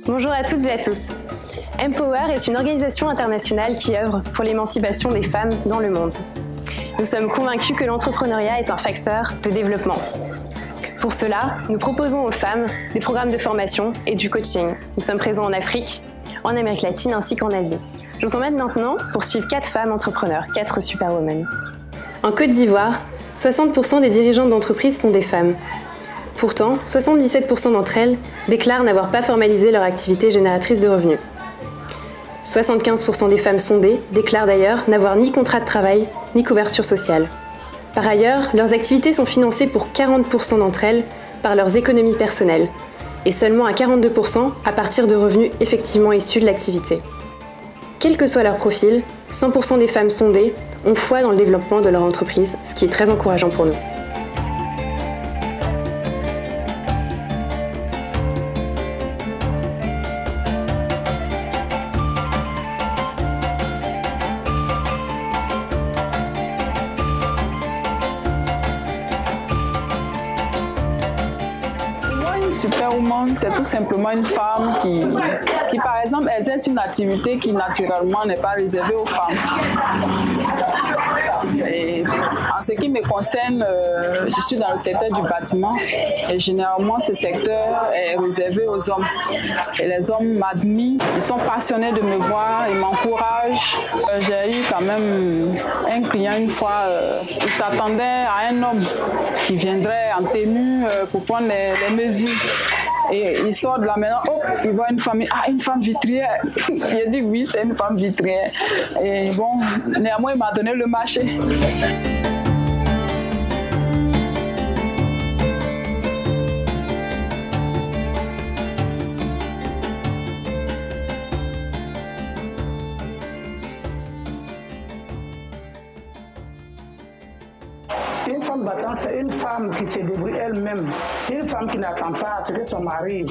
Bonjour à toutes et à tous. Empower est une organisation internationale qui œuvre pour l'émancipation des femmes dans le monde. Nous sommes convaincus que l'entrepreneuriat est un facteur de développement. Pour cela, nous proposons aux femmes des programmes de formation et du coaching. Nous sommes présents en Afrique, en Amérique latine ainsi qu'en Asie. Je vous emmène maintenant pour suivre 4 femmes entrepreneurs, 4 superwomen. En Côte d'Ivoire, 60% des dirigeantes d'entreprises sont des femmes. Pourtant, 77% d'entre elles déclarent n'avoir pas formalisé leur activité génératrice de revenus. 75% des femmes sondées déclarent d'ailleurs n'avoir ni contrat de travail, ni couverture sociale. Par ailleurs, leurs activités sont financées pour 40% d'entre elles par leurs économies personnelles et seulement à 42% à partir de revenus effectivement issus de l'activité. Quel que soit leur profil, 100% des femmes sondées ont foi dans le développement de leur entreprise, ce qui est très encourageant pour nous. Superwoman, c'est tout simplement une femme qui, par exemple, exerce une activité qui, naturellement, n'est pas réservée aux femmes. Et en ce qui me concerne, je suis dans le secteur du bâtiment et généralement, ce secteur est réservé aux hommes. Et les hommes m'admirent, ils sont passionnés de me voir, ils m'encouragent. J'ai eu quand même un client une fois, il s'attendait à un homme qui viendrait en tenue pour prendre les mesures. Et il sort de la maison, oh, il voit une femme, une femme vitrière. Il a dit oui, c'est une femme vitrière. Et bon, néanmoins, il m'a donné le marché. Une femme battante, c'est une femme qui se débrouille elle-même. Une femme qui n'attend pas à ce que son mari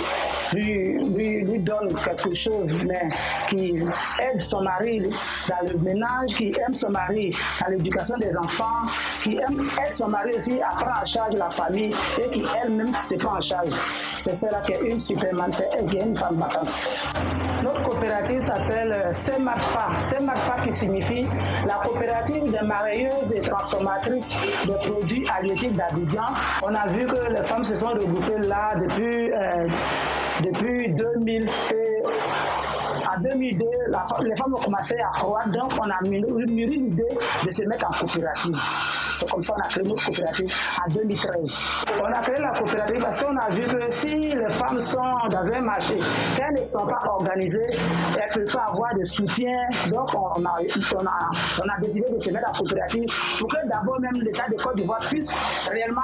lui donne quelque chose, mais qui aide son mari dans le ménage, qui aime son mari dans l'éducation des enfants, qui aide son mari aussi à prendre en charge la famille et qui elle-même se prend en charge. C'est cela qu'une superman fait, elle est une femme battante. Notre coopérative s'appelle CEMARFA. CEMARFA qui signifie la coopérative des marailleuses et transformatrices de produits halieutiques d'Abidjan. On a vu que les femmes se sont regroupées là depuis 2000. En 2002, les femmes ont commencé à croître, donc on a mûri l'idée de se mettre en coopérative. C'est comme ça qu'on a créé notre coopérative en 2013. On a créé la coopérative parce qu'on a vu que si les femmes sont dans un marché, qu'elles ne sont pas organisées, elles peuvent pas avoir de soutien. Donc on a décidé de se mettre en coopérative pour que d'abord même l'État de Côte d'Ivoire puisse réellement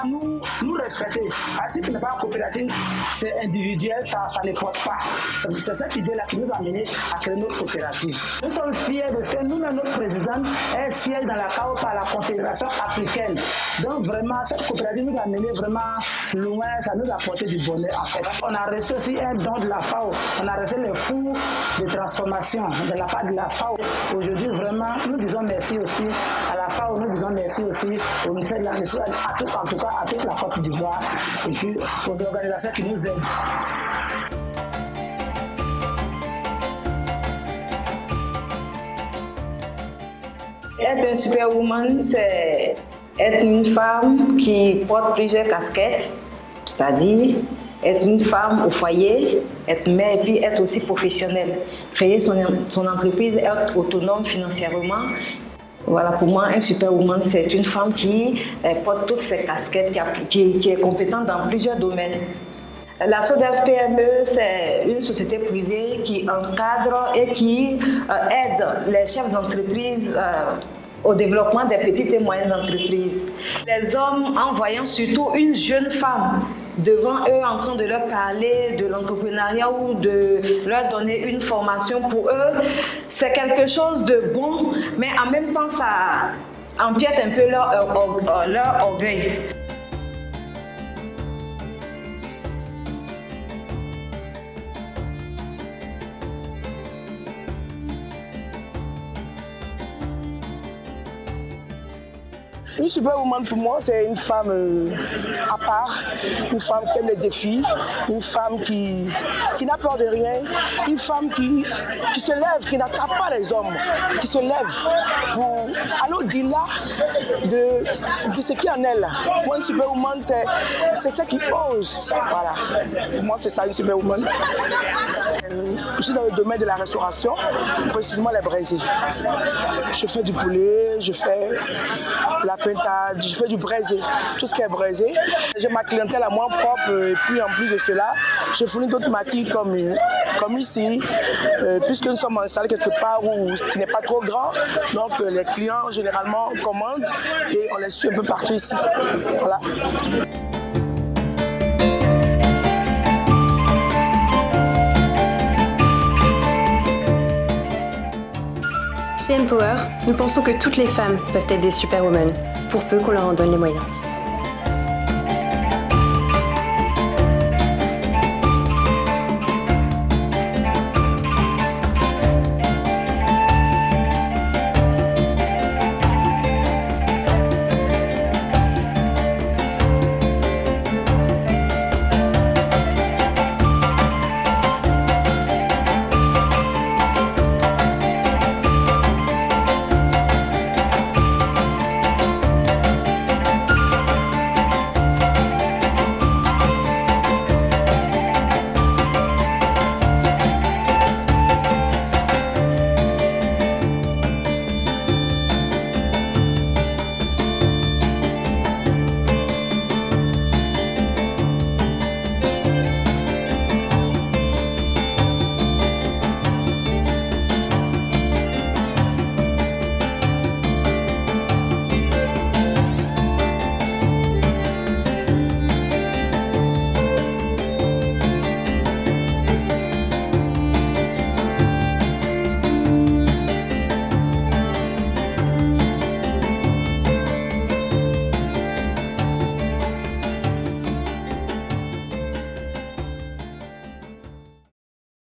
nous respecter. Parce que si tu n'es pas en coopérative, c'est individuel, ça ne porte pas. C'est cette idée-là qui nous a mené à créer notre coopérative. Nous sommes fiers de ce que nous-mêmes, notre présidente, elle siège dans la CAO par la Confédération africaine. Donc vraiment, cette coopérative nous a mené vraiment loin, ça nous a apporté du bonheur en fait. On a reçu aussi un don de la FAO, on a reçu le four de transformation de la part de la FAO. Aujourd'hui vraiment, nous disons merci aussi à la FAO, nous disons merci aussi au ministère de l'Agriculture, en tout cas à toute la Côte d'Ivoire et puis aux organisations qui nous aident. Être une superwoman, c'est être une femme qui porte plusieurs casquettes, c'est-à-dire être une femme au foyer, être mère et puis être aussi professionnelle. Créer son entreprise, être autonome financièrement. Voilà, pour moi, un superwoman, c'est une femme qui porte toutes ces casquettes, qui est compétente dans plusieurs domaines. La SODEF PME, c'est une société privée qui encadre et qui aide les chefs d'entreprise au développement des petites et moyennes entreprises. Les hommes, en voyant surtout une jeune femme devant eux en train de leur parler de l'entrepreneuriat ou de leur donner une formation, pour eux, c'est quelque chose de bon, mais en même temps, ça empiète un peu leur orgueil. Une superwoman pour moi, c'est une femme à part, une femme qui aime les défis, une femme qui n'a peur de rien, une femme qui se lève, qui n'attaque pas les hommes, qui se lève pour aller au-delà de ce qui est en elle. Moi, une superwoman, c'est celle qui ose. Voilà. Pour moi, c'est ça, une superwoman. Je suis dans le domaine de la restauration, précisément les braisés. Je fais du poulet, je fais de la pintade, je fais du braisé, tout ce qui est braisé. J'ai ma clientèle à moi propre et puis en plus de cela, je fournis d'autres maquis comme ici, puisque nous sommes installés quelque part qui n'est pas trop grand. Donc les clients généralement commandent et on les suit un peu partout ici. Voilà. Chez Empower, nous pensons que toutes les femmes peuvent être des superwomen, pour peu qu'on leur en donne les moyens.